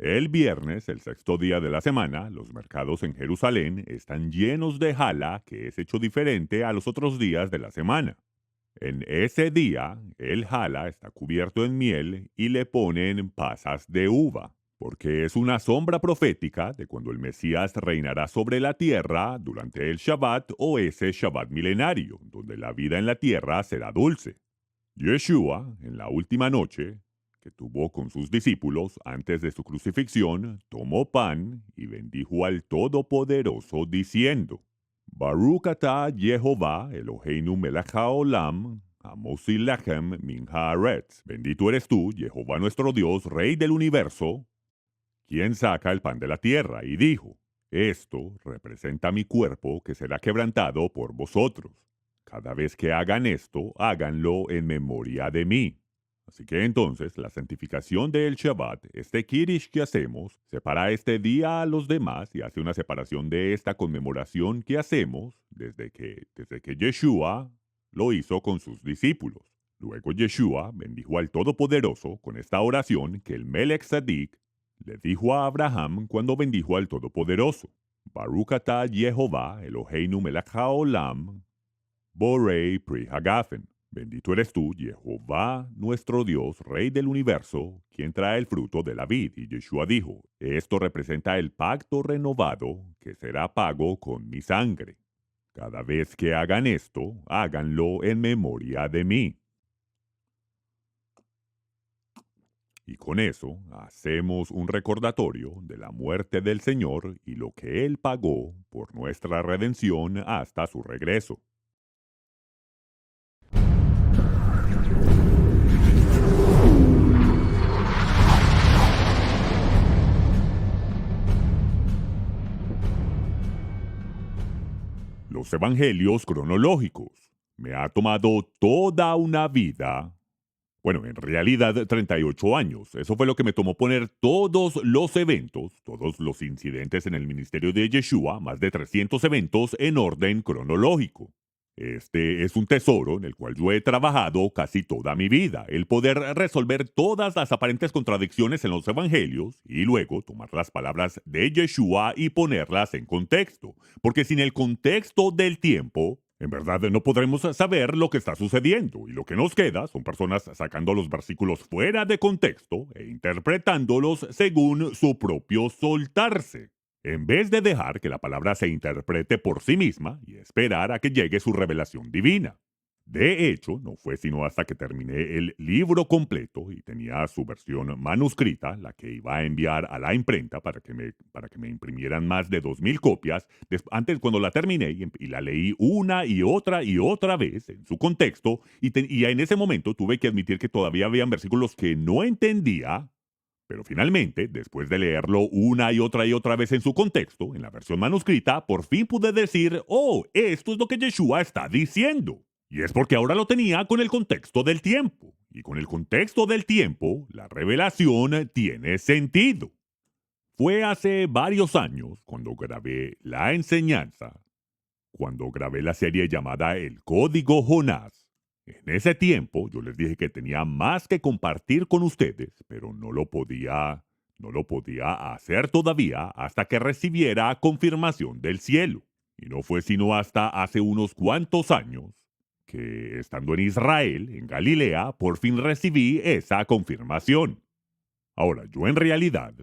El viernes, el sexto día de la semana, los mercados en Jerusalén están llenos de jalá que es hecho diferente a los otros días de la semana. En ese día, el jalá está cubierto en miel y le ponen pasas de uva, porque es una sombra profética de cuando el Mesías reinará sobre la tierra durante el Shabbat o ese Shabbat milenario, donde la vida en la tierra será dulce. Yeshua, en la última noche que tuvo con sus discípulos antes de su crucifixión, tomó pan y bendijo al Todopoderoso diciendo: Baruch atah Jehová Eloheinu melech haolam, hamosi lechem min haaretz. Bendito eres tú, Jehová nuestro Dios, Rey del universo, quien saca el pan de la tierra. Y dijo: Esto representa mi cuerpo que será quebrantado por vosotros. Cada vez que hagan esto, háganlo en memoria de mí. Así que entonces la santificación del Shabbat, este Kiddush que hacemos, separa este día a los demás y hace una separación de esta conmemoración que hacemos desde que Yeshua lo hizo con sus discípulos. Luego Yeshua bendijo al Todopoderoso con esta oración que el Melech Tzadik le dijo a Abraham cuando bendijo al Todopoderoso: Baruch atah Jehová Eloheinu melech haolam, borei pri hagafen. Bendito eres tú, Jehová, nuestro Dios, Rey del universo, quien trae el fruto de la vid. Y Yeshua dijo: Esto representa el pacto renovado que será pago con mi sangre. Cada vez que hagan esto, háganlo en memoria de mí. Y con eso hacemos un recordatorio de la muerte del Señor y lo que Él pagó por nuestra redención hasta su regreso. Los evangelios cronológicos. Me ha tomado toda una vida. Bueno, en realidad 38 años. Eso fue lo que me tomó poner todos los eventos, todos los incidentes en el ministerio de Yeshua, más de 300 eventos en orden cronológico. Este es un tesoro en el cual yo he trabajado casi toda mi vida, el poder resolver todas las aparentes contradicciones en los evangelios y luego tomar las palabras de Yeshua y ponerlas en contexto, porque sin el contexto del tiempo, en verdad no podremos saber lo que está sucediendo y lo que nos queda son personas sacando los versículos fuera de contexto e interpretándolos según su propio soltarse, en vez de dejar que la palabra se interprete por sí misma y esperar a que llegue su revelación divina. De hecho, no fue sino hasta que terminé el libro completo y tenía su versión manuscrita, la que iba a enviar a la imprenta para que me imprimieran más de 2000 copias. Antes, cuando la terminé y la leí una y otra vez en su contexto, y en ese momento tuve que admitir que todavía habían versículos que no entendía, pero finalmente, después de leerlo una y otra vez en su contexto, en la versión manuscrita, por fin pude decir: oh, esto es lo que Yeshua está diciendo. Y es porque ahora lo tenía con el contexto del tiempo. Y con el contexto del tiempo, la revelación tiene sentido. Fue hace varios años cuando grabé la enseñanza, cuando grabé la serie llamada El Código Jonás. En ese tiempo yo les dije que tenía más que compartir con ustedes, pero no lo podía hacer todavía hasta que recibiera confirmación del cielo. Y no fue sino hasta hace unos cuantos años que, estando en Israel, en Galilea, por fin recibí esa confirmación. Ahora, yo en realidad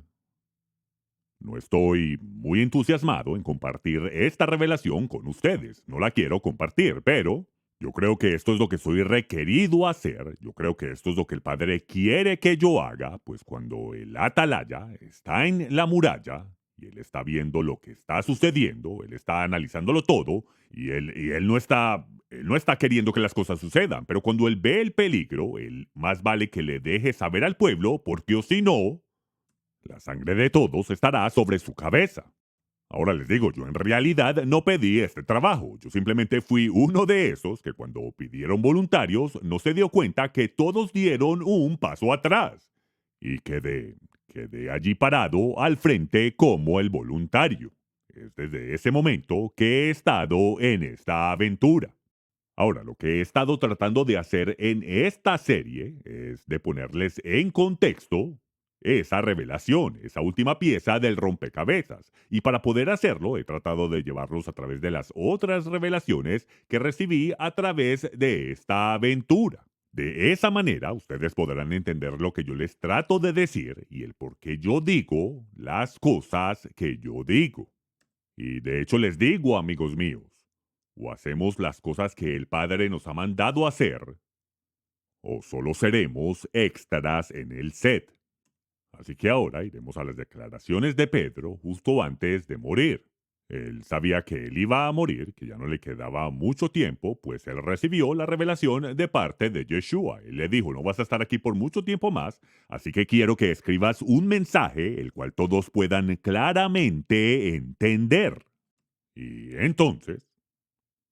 no estoy muy entusiasmado en compartir esta revelación con ustedes. No la quiero compartir, pero yo creo que esto es lo que soy requerido hacer. Yo creo que esto es lo que el Padre quiere que yo haga, pues cuando el atalaya está en la muralla y él está viendo lo que está sucediendo, él está analizándolo todo y él no está queriendo que las cosas sucedan, pero cuando él ve el peligro, él más vale que le deje saber al pueblo, porque o si no, la sangre de todos estará sobre su cabeza. Ahora les digo, yo en realidad no pedí este trabajo. Yo simplemente fui uno de esos que cuando pidieron voluntarios no se dio cuenta que todos dieron un paso atrás. Y quedé allí parado al frente como el voluntario. Es desde ese momento que he estado en esta aventura. Ahora, lo que he estado tratando de hacer en esta serie es de ponerles en contexto esa revelación, esa última pieza del rompecabezas. Y para poder hacerlo, he tratado de llevarlos a través de las otras revelaciones que recibí a través de esta aventura. De esa manera, ustedes podrán entender lo que yo les trato de decir y el por qué yo digo las cosas que yo digo. Y de hecho les digo, amigos míos, o hacemos las cosas que el Padre nos ha mandado hacer, o solo seremos extras en el set. Así que ahora iremos a las declaraciones de Pedro justo antes de morir. Él sabía que él iba a morir, que ya no le quedaba mucho tiempo, pues él recibió la revelación de parte de Yeshua. Él le dijo, no vas a estar aquí por mucho tiempo más, así que quiero que escribas un mensaje el cual todos puedan claramente entender. Y entonces,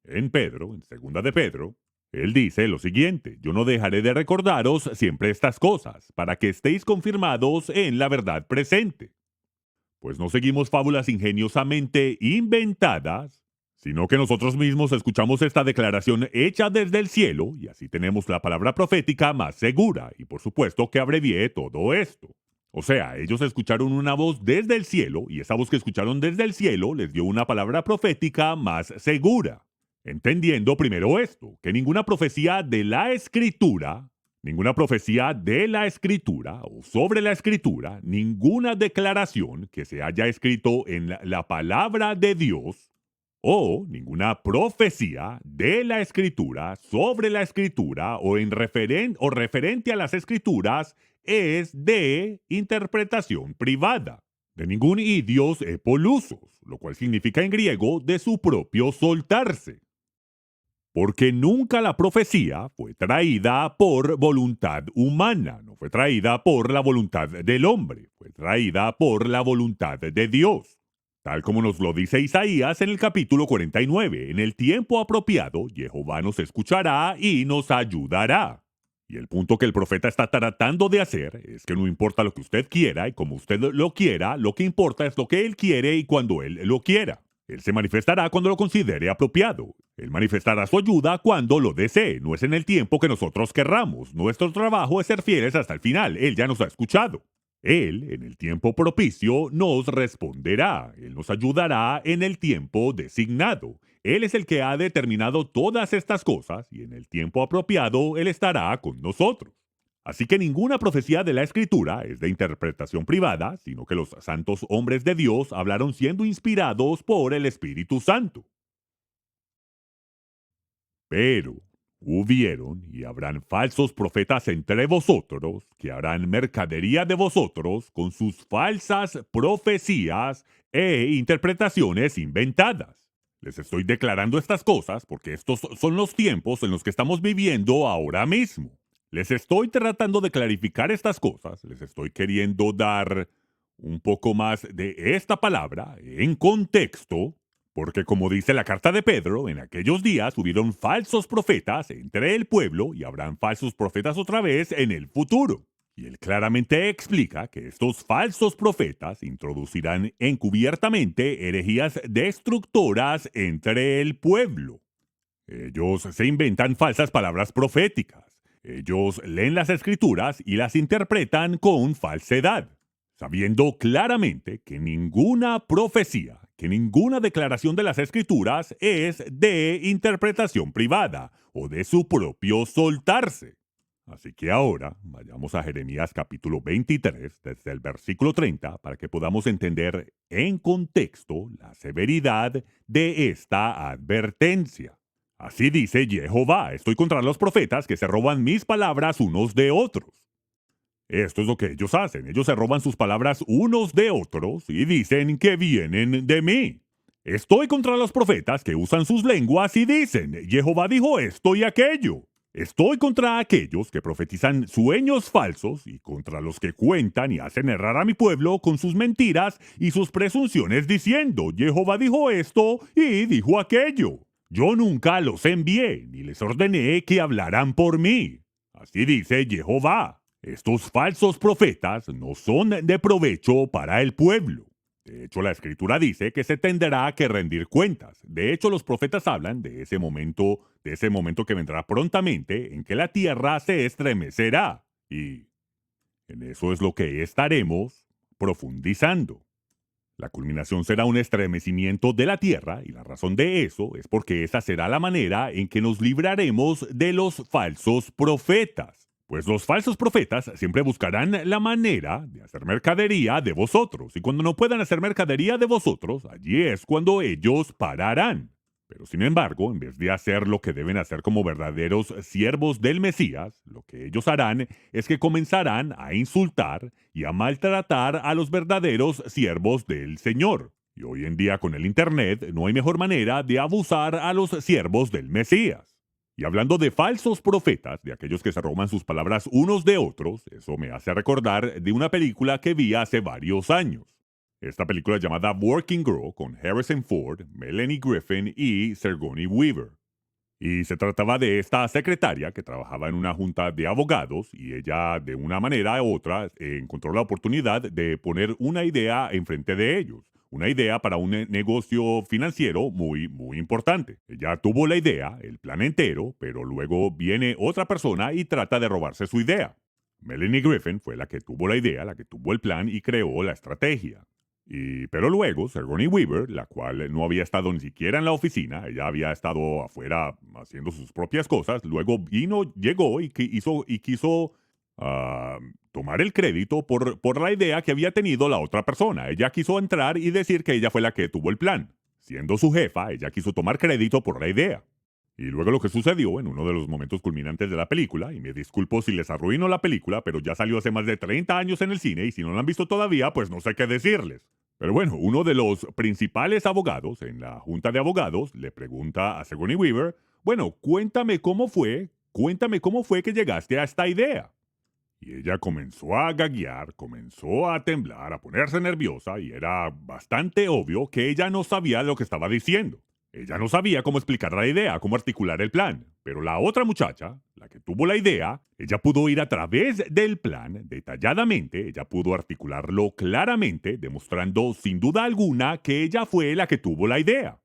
en Pedro, en segunda de Pedro, él dice lo siguiente: yo no dejaré de recordaros siempre estas cosas, para que estéis confirmados en la verdad presente. Pues no seguimos fábulas ingeniosamente inventadas, sino que nosotros mismos escuchamos esta declaración hecha desde el cielo, y así tenemos la palabra profética más segura, y por supuesto que abrevié todo esto. O sea, ellos escucharon una voz desde el cielo, y esa voz que escucharon desde el cielo les dio una palabra profética más segura. Entendiendo primero esto, que ninguna profecía de la Escritura, ninguna profecía de la Escritura o sobre la Escritura, ninguna declaración que se haya escrito en la palabra de Dios, o ninguna profecía de la Escritura sobre la Escritura o, o referente a las Escrituras es de interpretación privada, de ningún idios epolusos, lo cual significa en griego de su propio soltarse. Porque nunca la profecía fue traída por voluntad humana, no fue traída por la voluntad del hombre, fue traída por la voluntad de Dios. Tal como nos lo dice Isaías en el capítulo 49, en el tiempo apropiado, Jehová nos escuchará y nos ayudará. Y el punto que el profeta está tratando de hacer es que no importa lo que usted quiera y como usted lo quiera, lo que importa es lo que él quiere y cuando él lo quiera. Él se manifestará cuando lo considere apropiado. Él manifestará su ayuda cuando lo desee. No es en el tiempo que nosotros querramos. Nuestro trabajo es ser fieles hasta el final. Él ya nos ha escuchado. Él, en el tiempo propicio, nos responderá. Él nos ayudará en el tiempo designado. Él es el que ha determinado todas estas cosas y en el tiempo apropiado Él estará con nosotros. Así que ninguna profecía de la Escritura es de interpretación privada, sino que los santos hombres de Dios hablaron siendo inspirados por el Espíritu Santo. Pero hubieron y habrán falsos profetas entre vosotros, que harán mercadería de vosotros con sus falsas profecías e interpretaciones inventadas. Les estoy declarando estas cosas porque estos son los tiempos en los que estamos viviendo ahora mismo. Les estoy tratando de clarificar estas cosas, les estoy queriendo dar un poco más de esta palabra en contexto, porque como dice la carta de Pedro, en aquellos días hubieron falsos profetas entre el pueblo y habrán falsos profetas otra vez en el futuro. Y él claramente explica que estos falsos profetas introducirán encubiertamente herejías destructoras entre el pueblo. Ellos se inventan falsas palabras proféticas. Ellos leen las escrituras y las interpretan con falsedad, sabiendo claramente que ninguna profecía, que ninguna declaración de las escrituras es de interpretación privada o de su propio soltarse. Así que ahora vayamos a Jeremías capítulo 23, desde el versículo 30, para que podamos entender en contexto la severidad de esta advertencia. Así dice Jehová: estoy contra los profetas que se roban mis palabras unos de otros. Esto es lo que ellos hacen. Ellos se roban sus palabras unos de otros y dicen que vienen de mí. Estoy contra los profetas que usan sus lenguas y dicen: Jehová dijo esto y aquello. Estoy contra aquellos que profetizan sueños falsos y contra los que cuentan y hacen errar a mi pueblo con sus mentiras y sus presunciones diciendo: Jehová dijo esto y dijo aquello. Yo nunca los envié ni les ordené que hablaran por mí. Así dice Jehová. Estos falsos profetas no son de provecho para el pueblo. De hecho, la Escritura dice que se tendrá que rendir cuentas. De hecho, los profetas hablan de ese momento que vendrá prontamente en que la tierra se estremecerá. Y En eso es lo que estaremos profundizando. La culminación será un estremecimiento de la tierra, y la razón de eso es porque esa será la manera en que nos libraremos de los falsos profetas. Pues los falsos profetas siempre buscarán la manera de hacer mercadería de vosotros, y cuando no puedan hacer mercadería de vosotros, allí es cuando ellos pararán. Pero sin embargo, en vez de hacer lo que deben hacer como verdaderos siervos del Mesías, lo que ellos harán es que comenzarán a insultar y a maltratar a los verdaderos siervos del Señor. Y hoy en día con el Internet no hay mejor manera de abusar a los siervos del Mesías. Y hablando de falsos profetas, de aquellos que se roban sus palabras unos de otros, eso me hace recordar de una película que vi hace varios años. Esta película llamada Working Girl con Harrison Ford, Melanie Griffin y Sigourney Weaver. Y se trataba de esta secretaria que trabajaba en una junta de abogados y ella de una manera u otra encontró la oportunidad de poner una idea enfrente de ellos. Una idea para un negocio financiero muy, muy importante. Ella tuvo la idea, el plan entero, pero luego viene otra persona y trata de robarse su idea. Melanie Griffin fue la que tuvo la idea, la que tuvo el plan y creó la estrategia. Pero luego, Sigourney Weaver, la cual no había estado ni siquiera en la oficina, ella había estado afuera haciendo sus propias cosas, luego llegó y quiso tomar el crédito por la idea que había tenido la otra persona. Ella quiso entrar y decir que ella fue la que tuvo el plan. Siendo su jefa, ella quiso tomar crédito por la idea. Y luego lo que sucedió en uno de los momentos culminantes de la película, y me disculpo si les arruino la película, pero ya salió hace más de 30 años en el cine y si no la han visto todavía, pues no sé qué decirles. Pero bueno, uno de los principales abogados en la junta de abogados le pregunta a Sigourney Weaver, bueno, cuéntame cómo fue que llegaste a esta idea. Y ella comenzó a gaguear, comenzó a temblar, a ponerse nerviosa y era bastante obvio que ella no sabía lo que estaba diciendo. Ella no sabía cómo explicar la idea, cómo articular el plan, pero la otra muchacha, la que tuvo la idea, ella pudo ir a través del plan detalladamente, ella pudo articularlo claramente, demostrando sin duda alguna que ella fue la que tuvo la idea.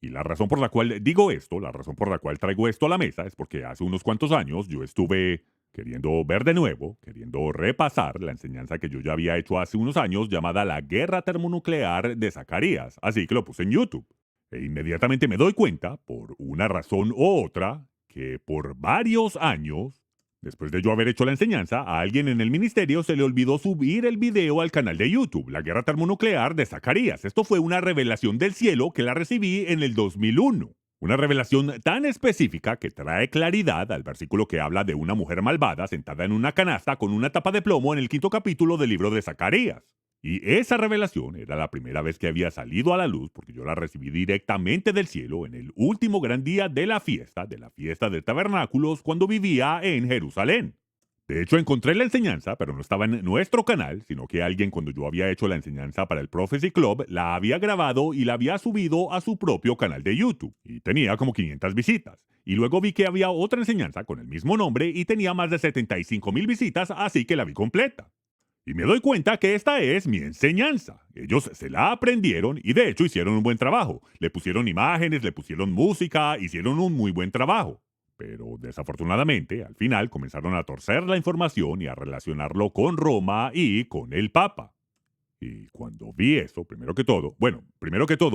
Y la razón por la cual digo esto, la razón por la cual traigo esto a la mesa es porque hace unos cuantos años yo estuve queriendo ver de nuevo, queriendo repasar la enseñanza que yo ya había hecho hace unos años llamada la guerra termonuclear de Zacarías, así que lo puse en YouTube. E inmediatamente me doy cuenta, por una razón u otra, que por varios años, después de yo haber hecho la enseñanza, a alguien en el ministerio se le olvidó subir el video al canal de YouTube, La Guerra Termonuclear de Zacarías. Esto fue una revelación del cielo que la recibí en el 2001. Una revelación tan específica que trae claridad al versículo que habla de una mujer malvada sentada en una canasta con una tapa de plomo en el 5º capítulo del libro de Zacarías. Y esa revelación era la primera vez que había salido a la luz porque yo la recibí directamente del cielo en el último gran día de la fiesta de tabernáculos cuando vivía en Jerusalén. De hecho, encontré la enseñanza, pero no estaba en nuestro canal, sino que alguien cuando yo había hecho la enseñanza para el Prophecy Club, la había grabado y la había subido a su propio canal de YouTube. Y tenía como 500 visitas. Y luego vi que había otra enseñanza con el mismo nombre y tenía más de 75,000 visitas, así que la vi completa. Y me doy cuenta que esta es mi enseñanza. Ellos se la aprendieron y de hecho hicieron un buen trabajo. Le pusieron imágenes, le pusieron música, hicieron un muy buen trabajo. Pero desafortunadamente, al final comenzaron a torcer la información y a relacionarlo con Roma y con el Papa. Y cuando vi eso, primero que todo,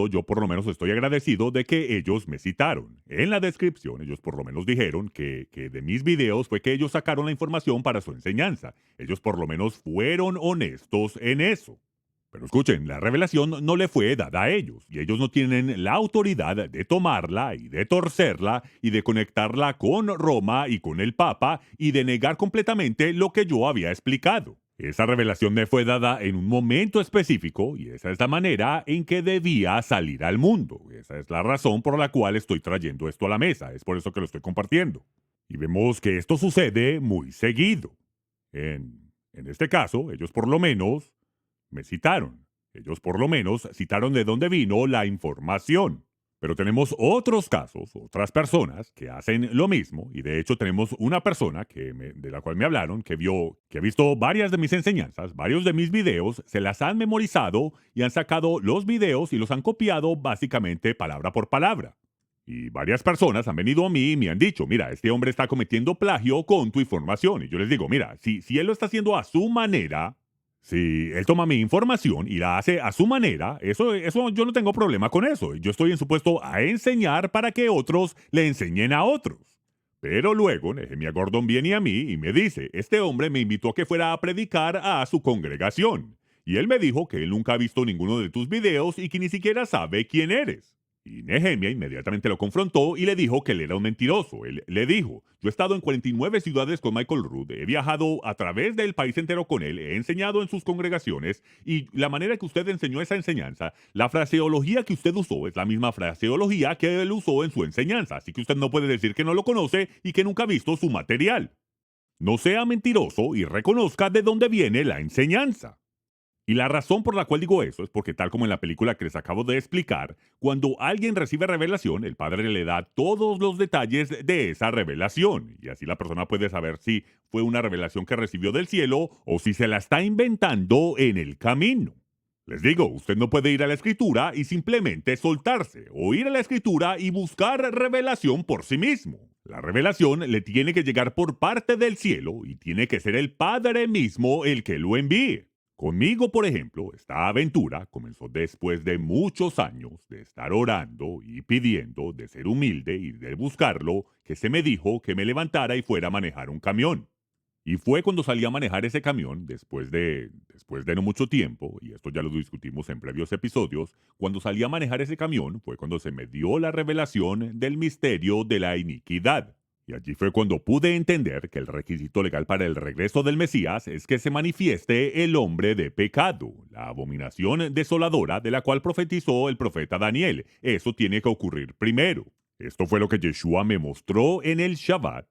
yo por lo menos estoy agradecido de que ellos me citaron. En la descripción, ellos por lo menos dijeron que de mis videos fue que ellos sacaron la información para su enseñanza. Ellos por lo menos fueron honestos en eso. Pero escuchen, la revelación no le fue dada a ellos, y ellos no tienen la autoridad de tomarla y de torcerla y de conectarla con Roma y con el Papa y de negar completamente lo que yo había explicado. Esa revelación me fue dada en un momento específico y esa es la manera en que debía salir al mundo. Esa es la razón por la cual estoy trayendo esto a la mesa, es por eso que lo estoy compartiendo. Y vemos que esto sucede muy seguido. En este caso, ellos por lo menos me citaron. Ellos por lo menos citaron de dónde vino la información. Pero tenemos otros casos, otras personas que hacen lo mismo, y de hecho tenemos una persona de la cual me hablaron que ha visto varias de mis enseñanzas, varios de mis videos, se las han memorizado y han sacado los videos y los han copiado básicamente palabra por palabra. Y varias personas han venido a mí y me han dicho, mira, este hombre está cometiendo plagio con tu información. Y yo les digo, mira, si él lo está haciendo a su manera, si él toma mi información y la hace a su manera, eso yo no tengo problema con eso. Yo estoy en su puesto a enseñar para que otros le enseñen a otros. Pero luego Nehemia Gordon viene a mí y me dice, este hombre me invitó a que fuera a predicar a su congregación. Y él me dijo que él nunca ha visto ninguno de tus videos y que ni siquiera sabe quién eres. Y Nehemia inmediatamente lo confrontó y le dijo que él era un mentiroso. Él le dijo, yo he estado en 49 ciudades con Michael Rood, he viajado a través del país entero con él, he enseñado en sus congregaciones y la manera que usted enseñó esa enseñanza, la fraseología que usted usó es la misma fraseología que él usó en su enseñanza, así que usted no puede decir que no lo conoce y que nunca ha visto su material. No sea mentiroso y reconozca de dónde viene la enseñanza. Y la razón por la cual digo eso es porque tal como en la película que les acabo de explicar, cuando alguien recibe revelación, el padre le da todos los detalles de esa revelación. Y así la persona puede saber si fue una revelación que recibió del cielo o si se la está inventando en el camino. Les digo, usted no puede ir a la escritura y simplemente soltarse, o ir a la escritura y buscar revelación por sí mismo. La revelación le tiene que llegar por parte del cielo y tiene que ser el Padre mismo el que lo envíe. Conmigo, por ejemplo, esta aventura comenzó después de muchos años de estar orando y pidiendo, de ser humilde y de buscarlo, que se me dijo que me levantara y fuera a manejar un camión. Y fue cuando salí a manejar ese camión, después de no mucho tiempo, y esto ya lo discutimos en previos episodios, cuando salí a manejar ese camión fue cuando se me dio la revelación del misterio de la iniquidad. Y allí fue cuando pude entender que el requisito legal para el regreso del Mesías es que se manifieste el hombre de pecado, la abominación desoladora de la cual profetizó el profeta Daniel. Eso tiene que ocurrir primero. Esto fue lo que Yeshua me mostró en el Shabbat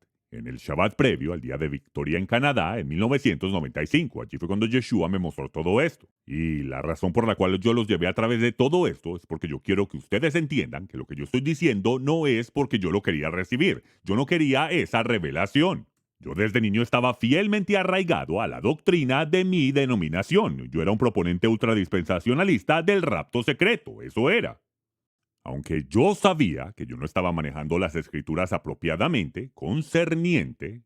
previo al día de Victoria en Canadá en 1995. Allí fue cuando Yeshua me mostró todo esto. Y la razón por la cual yo los llevé a través de todo esto es porque yo quiero que ustedes entiendan que lo que yo estoy diciendo no es porque yo lo quería recibir. Yo no quería esa revelación. Yo desde niño estaba fielmente arraigado a la doctrina de mi denominación. Yo era un proponente ultradispensacionalista del rapto secreto. Eso era. Aunque yo sabía que yo no estaba manejando las escrituras apropiadamente, concerniente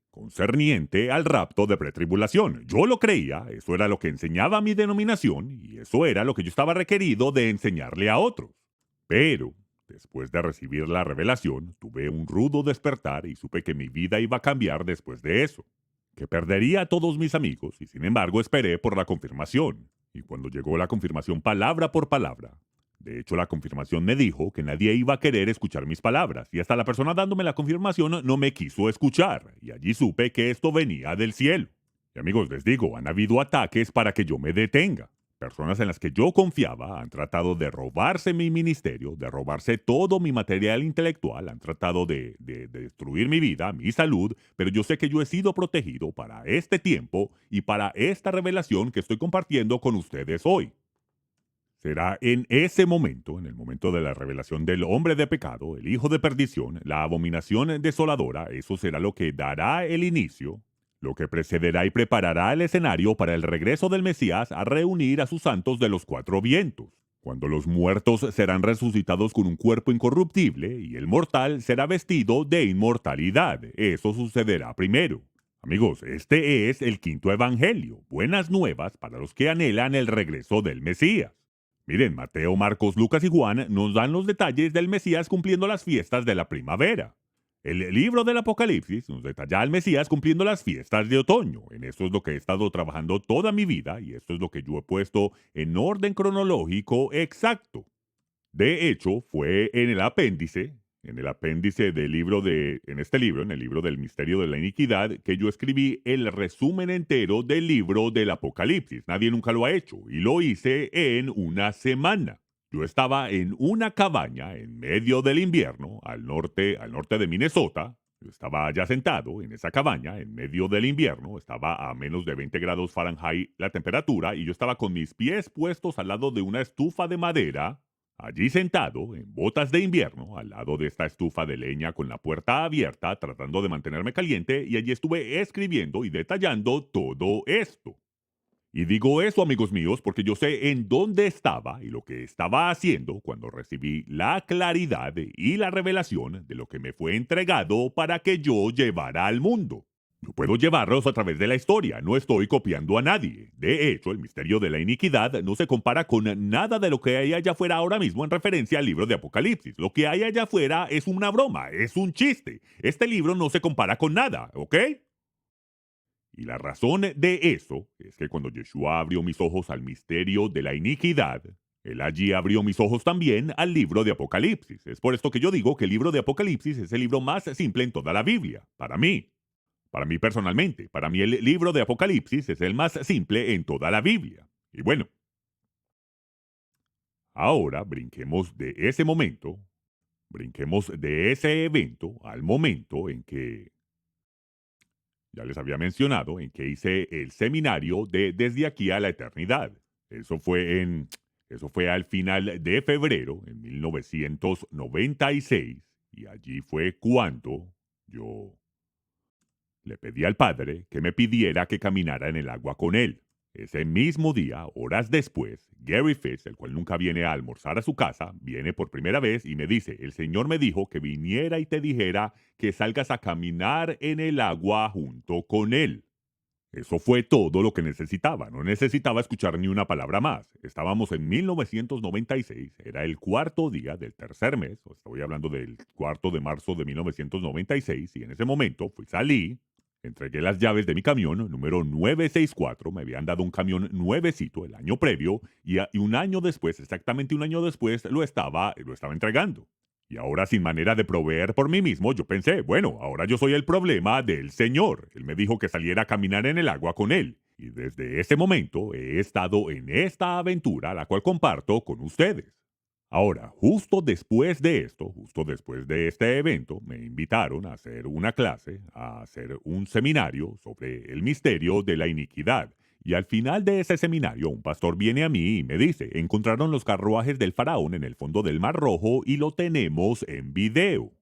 al rapto de pretribulación. Yo lo creía, eso era lo que enseñaba mi denominación y eso era lo que yo estaba requerido de enseñarle a otros. Pero, después de recibir la revelación, tuve un rudo despertar y supe que mi vida iba a cambiar después de eso. Que perdería a todos mis amigos y sin embargo esperé por la confirmación. Y cuando llegó la confirmación palabra por palabra, de hecho, la confirmación me dijo que nadie iba a querer escuchar mis palabras, y hasta la persona dándome la confirmación no me quiso escuchar, y allí supe que esto venía del cielo. Y amigos, les digo, han habido ataques para que yo me detenga. Personas en las que yo confiaba han tratado de robarse mi ministerio, de robarse todo mi material intelectual, han tratado de destruir mi vida, mi salud, pero yo sé que yo he sido protegido para este tiempo y para esta revelación que estoy compartiendo con ustedes hoy. Será en ese momento, en el momento de la revelación del hombre de pecado, el hijo de perdición, la abominación desoladora, eso será lo que dará el inicio, lo que precederá y preparará el escenario para el regreso del Mesías a reunir a sus santos de los cuatro vientos, cuando los muertos serán resucitados con un cuerpo incorruptible y el mortal será vestido de inmortalidad. Eso sucederá primero. Amigos, este es el quinto evangelio, buenas nuevas para los que anhelan el regreso del Mesías. Miren, Mateo, Marcos, Lucas y Juan nos dan los detalles del Mesías cumpliendo las fiestas de la primavera. El libro del Apocalipsis nos detalla al Mesías cumpliendo las fiestas de otoño. En eso es lo que he estado trabajando toda mi vida y esto es lo que yo he puesto en orden cronológico exacto. De hecho, fue en el apéndice del libro en este libro, en el libro del misterio de la iniquidad, que yo escribí el resumen entero del libro del Apocalipsis. Nadie nunca lo ha hecho y lo hice en una semana. Yo estaba en una cabaña en medio del invierno, al norte de Minnesota. Yo estaba allá sentado en esa cabaña en medio del invierno, estaba a menos de 20 grados Fahrenheit la temperatura y yo estaba con mis pies puestos al lado de una estufa de madera. Allí sentado, en botas de invierno, al lado de esta estufa de leña con la puerta abierta, tratando de mantenerme caliente, y allí estuve escribiendo y detallando todo esto. Y digo eso, amigos míos, porque yo sé en dónde estaba y lo que estaba haciendo cuando recibí la claridad y la revelación de lo que me fue entregado para que yo llevara al mundo. Yo puedo llevarlos a través de la historia, no estoy copiando a nadie. De hecho, el misterio de la iniquidad no se compara con nada de lo que hay allá afuera ahora mismo en referencia al libro de Apocalipsis. Lo que hay allá afuera es una broma, es un chiste. Este libro no se compara con nada, ¿ok? Y la razón de eso es que cuando Yeshua abrió mis ojos al misterio de la iniquidad, él allí abrió mis ojos también al libro de Apocalipsis. Es por esto que yo digo que el libro de Apocalipsis es el libro más simple en toda la Biblia, para mí. Para mí personalmente, para mí el libro de Apocalipsis es el más simple en toda la Biblia. Y bueno, ahora brinquemos de ese evento al momento en que, ya les había mencionado, en que hice el seminario de Desde aquí a la eternidad. Eso fue eso fue al final de febrero, en 1996, y allí fue cuando yo le pedí al padre que me pidiera que caminara en el agua con él. Ese mismo día, horas después, Gary Fitz, el cual nunca viene a almorzar a su casa, viene por primera vez y me dice, el Señor me dijo que viniera y te dijera que salgas a caminar en el agua junto con Él. Eso fue todo lo que necesitaba, no necesitaba escuchar ni una palabra más. Estábamos en 1996, era el cuarto día del tercer mes, estoy hablando del cuarto de marzo de 1996, y en ese momento salí, entregué las llaves de mi camión número 964, me habían dado un camión nuevecito el año previo, y un año después, exactamente un año después, lo estaba entregando. Y ahora, sin manera de proveer por mí mismo, yo pensé, bueno, ahora yo soy el problema del Señor. Él me dijo que saliera a caminar en el agua con Él. Y desde ese momento he estado en esta aventura, la cual comparto con ustedes. Ahora, justo después de este evento, me invitaron a hacer una clase, a hacer un seminario sobre el misterio de la iniquidad. Y al final de ese seminario, un pastor viene a mí y me dice, encontraron los carruajes del faraón en el fondo del Mar Rojo y lo tenemos en video.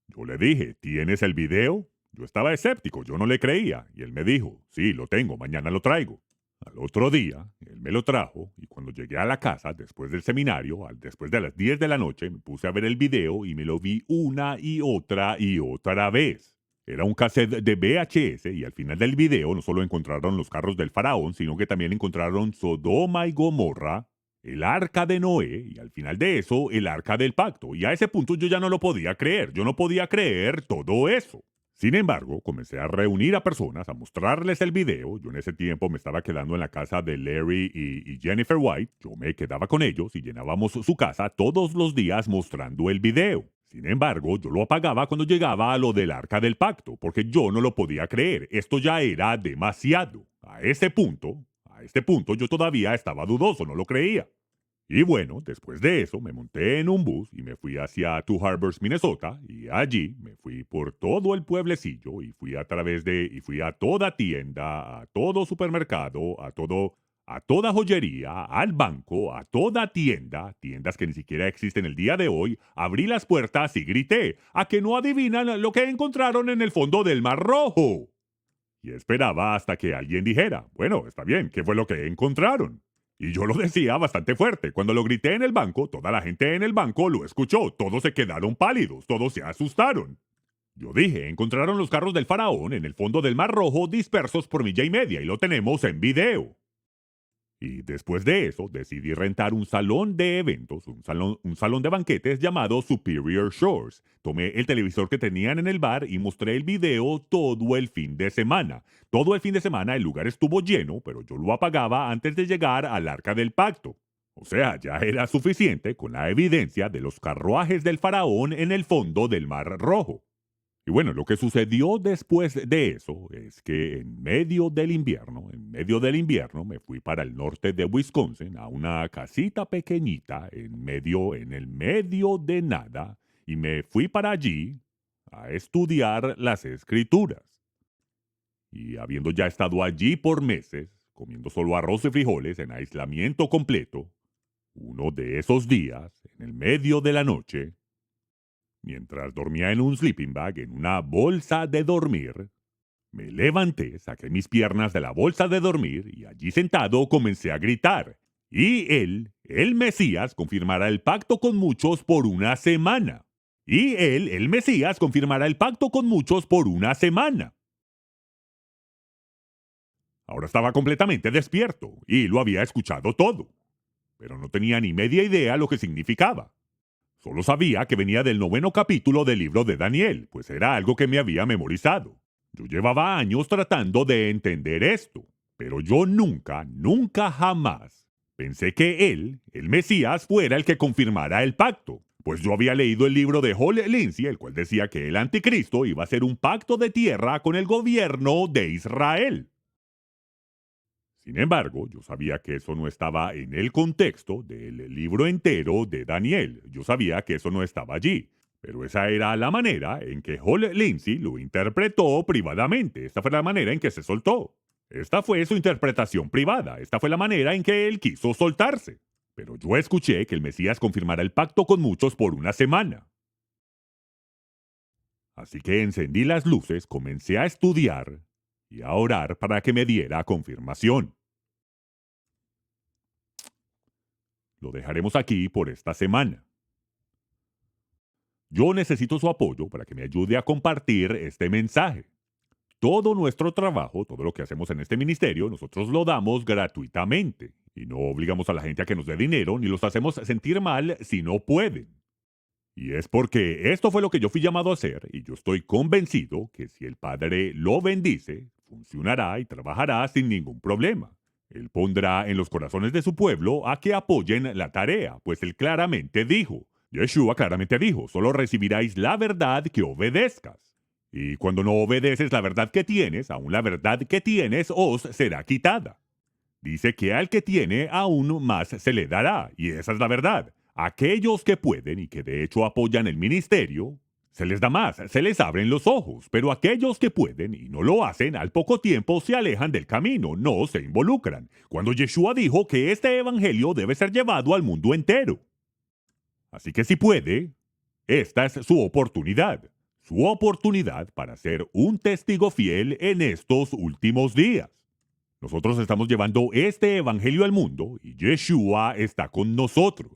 Yo le dije, ¿tienes el video? Yo estaba escéptico, yo no le creía. Y él me dijo, sí, lo tengo, mañana lo traigo. Al otro día, él me lo trajo y cuando llegué a la casa, después del seminario, después de las 10 de la noche, me puse a ver el video y me lo vi una y otra vez. Era un cassette de VHS y al final del video no solo encontraron los carros del faraón, sino que también encontraron Sodoma y Gomorra, el arca de Noé y al final de eso el arca del pacto. Y a ese punto yo ya no lo podía creer, yo no podía creer todo eso. Sin embargo, comencé a reunir a personas, a mostrarles el video. Yo en ese tiempo me estaba quedando en la casa de Larry y Jennifer White. Yo me quedaba con ellos y llenábamos su casa todos los días mostrando el video. Sin embargo, yo lo apagaba cuando llegaba a lo del arca del pacto, porque yo no lo podía creer. Esto ya era demasiado. A este punto yo todavía estaba dudoso, no lo creía. Y bueno, después de eso me monté en un bus y me fui hacia Two Harbors, Minnesota, y allí me fui por todo el pueblecillo y fui a toda tienda, a todo supermercado, a toda joyería, al banco, a toda tienda, tiendas que ni siquiera existen el día de hoy, abrí las puertas y grité, a que no adivinan lo que encontraron en el fondo del Mar Rojo. Y esperaba hasta que alguien dijera, bueno, está bien, ¿qué fue lo que encontraron? Y yo lo decía bastante fuerte. Cuando lo grité en el banco, toda la gente en el banco lo escuchó. Todos se quedaron pálidos, todos se asustaron. Yo dije, encontraron los carros del faraón en el fondo del Mar Rojo dispersos por milla y media y lo tenemos en video. Y después de eso, decidí rentar un salón de eventos, un salón de banquetes llamado Superior Shores. Tomé el televisor que tenían en el bar y mostré el video todo el fin de semana. Todo el fin de semana el lugar estuvo lleno, pero yo lo apagaba antes de llegar al Arca del Pacto. O sea, ya era suficiente con la evidencia de los carruajes del faraón en el fondo del Mar Rojo. Y bueno, lo que sucedió después de eso es que en medio del invierno, me fui para el norte de Wisconsin a una casita pequeñita en el medio de nada y me fui para allí a estudiar las escrituras. Y habiendo ya estado allí por meses, comiendo solo arroz y frijoles en aislamiento completo, uno de esos días, en el medio de la noche, mientras dormía en un sleeping bag, en una bolsa de dormir, Me levanté, saqué mis piernas de la bolsa de dormir y allí sentado comencé a gritar. Y él, el Mesías, confirmará el pacto con muchos por una semana. Y él, el Mesías, confirmará el pacto con muchos por una semana. Ahora estaba completamente despierto y lo había escuchado todo, pero no tenía ni media idea lo que significaba. Solo sabía que venía del 9º capítulo del libro de Daniel, pues era algo que me había memorizado. Yo llevaba años tratando de entender esto, pero yo nunca jamás pensé que él, el Mesías, fuera el que confirmara el pacto. Pues yo había leído el libro de Hall Lindsey, el cual decía que el anticristo iba a hacer un pacto de tierra con el gobierno de Israel. Sin embargo, yo sabía que eso no estaba en el contexto del libro entero de Daniel. Yo sabía que eso no estaba allí. Pero esa era la manera en que Hall Lindsey lo interpretó privadamente. Esta fue la manera en que se soltó. Esta fue su interpretación privada. Esta fue la manera en que él quiso soltarse. Pero yo escuché que el Mesías confirmará el pacto con muchos por una semana. Así que encendí las luces, comencé a estudiar y a orar para que me diera confirmación. Lo dejaremos aquí por esta semana. Yo necesito su apoyo para que me ayude a compartir este mensaje. Todo nuestro trabajo, todo lo que hacemos en este ministerio, nosotros lo damos gratuitamente. Y no obligamos a la gente a que nos dé dinero, ni los hacemos sentir mal si no pueden. Y es porque esto fue lo que yo fui llamado a hacer, y yo estoy convencido que si el Padre lo bendice, funcionará y trabajará sin ningún problema. Él pondrá en los corazones de su pueblo a que apoyen la tarea, pues él claramente dijo, Yeshua claramente dijo, solo recibiráis la verdad que obedezcas. Y cuando no obedeces la verdad que tienes, aún la verdad que tienes os será quitada. Dice que al que tiene, aún más se le dará, y esa es la verdad. Aquellos que pueden y que de hecho apoyan el ministerio, se les da más, se les abren los ojos, pero aquellos que pueden y no lo hacen, al poco tiempo se alejan del camino, no se involucran. Cuando Yeshua dijo que este evangelio debe ser llevado al mundo entero. Así que si puede, esta es su oportunidad para ser un testigo fiel en estos últimos días. Nosotros estamos llevando este evangelio al mundo y Yeshua está con nosotros.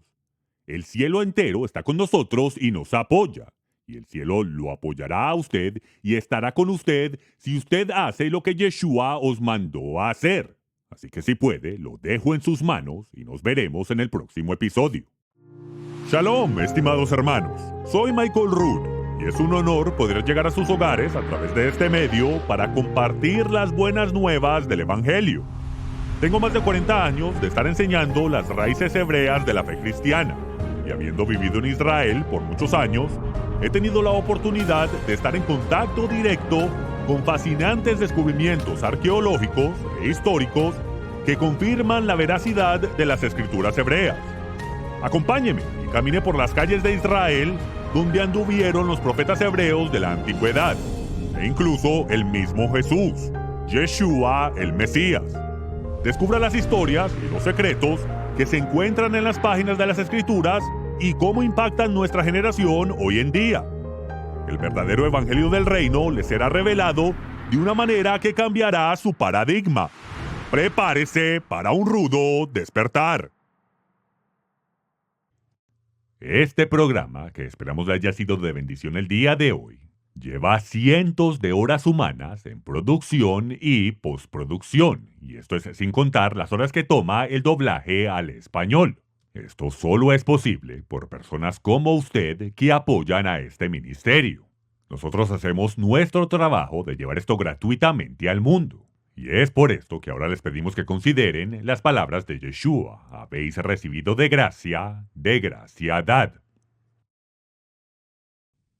El cielo entero está con nosotros y nos apoya. Y el cielo lo apoyará a usted y estará con usted si usted hace lo que Yeshua os mandó a hacer. Así que si puede, lo dejo en sus manos y nos veremos en el próximo episodio. Shalom, estimados hermanos. Soy Michael Rood y es un honor poder llegar a sus hogares a través de este medio para compartir las buenas nuevas del Evangelio. Tengo más de 40 años de estar enseñando las raíces hebreas de la fe cristiana y habiendo vivido en Israel por muchos años, he tenido la oportunidad de estar en contacto directo con fascinantes descubrimientos arqueológicos e históricos que confirman la veracidad de las escrituras hebreas. Acompáñeme y camine por las calles de Israel donde anduvieron los profetas hebreos de la antigüedad, e incluso el mismo Jesús, Yeshua el Mesías. Descubra las historias y los secretos que se encuentran en las páginas de las Escrituras y cómo impactan nuestra generación hoy en día. El verdadero evangelio del reino le será revelado de una manera que cambiará su paradigma. Prepárese para un rudo despertar. Este programa, que esperamos le haya sido de bendición el día de hoy, lleva cientos de horas humanas en producción y postproducción, y esto es sin contar las horas que toma el doblaje al español. Esto solo es posible por personas como usted que apoyan a este ministerio. Nosotros hacemos nuestro trabajo de llevar esto gratuitamente al mundo. Y es por esto que ahora les pedimos que consideren las palabras de Yeshua. Habéis recibido de gracia dad.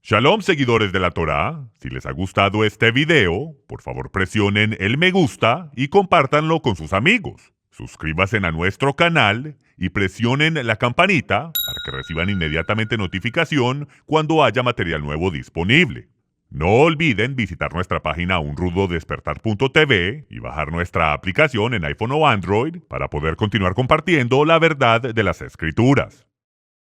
Shalom, seguidores de la Torá. Si les ha gustado este video, por favor presionen el me gusta y compártanlo con sus amigos. Suscríbanse a nuestro canal y presionen la campanita para que reciban inmediatamente notificación cuando haya material nuevo disponible. No olviden visitar nuestra página unrudodespertar.tv y bajar nuestra aplicación en iPhone o Android para poder continuar compartiendo la verdad de las Escrituras.